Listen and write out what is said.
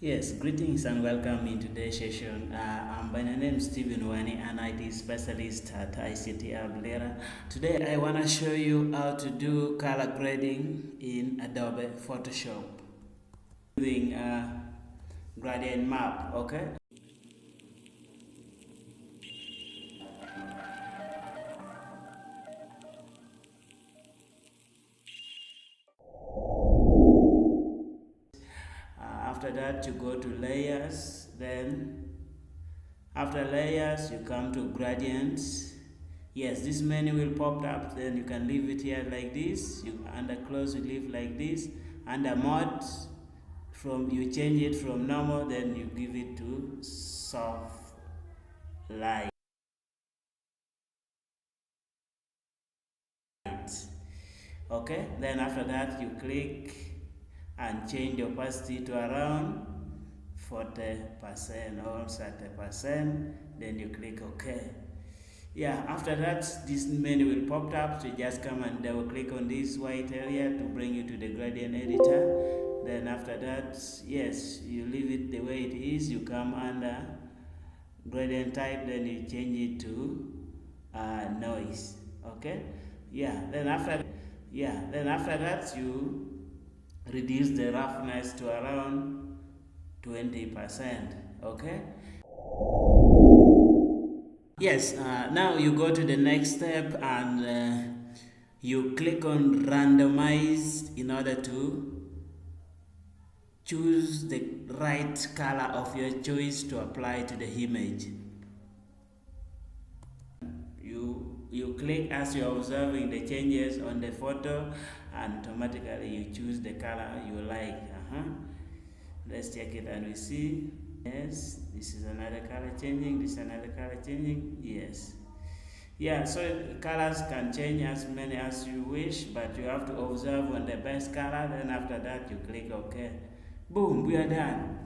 Yes, greetings and welcome in today's session. I'm by the name Stephen Wani, an IT specialist at ICT Abilera. Today I want to show you how to do color grading in Adobe Photoshop using a gradient map, okay? After that you go to layers, then after layers you come to gradients. Yes, this menu will pop up, then you can leave it here like this. You under close you leave like this. Under mode, from you change it from normal, then you give it to soft light. Okay, then after that you click and change the opacity to around 40% or 30%, then you click OK. Yeah, after that this menu will pop up, so you just come and double click on this white area to bring you to the gradient editor. Then after that, yes, you leave it the way it is. You come under gradient type, then you change it to noise. Okay, then after that you reduce the roughness to around 20%. Okay. Yes, now you go to the next step and you click on randomize in order to choose the right color of your choice to apply to the image. You click as you're observing the changes on the photo, and automatically you choose the color you like. Let's check it and we see. Yes, this is another color changing, this is another color changing. Yes. Yeah, so colors can change as many as you wish, but you have to observe on the best color. Then after that you click OK. Boom, we are done.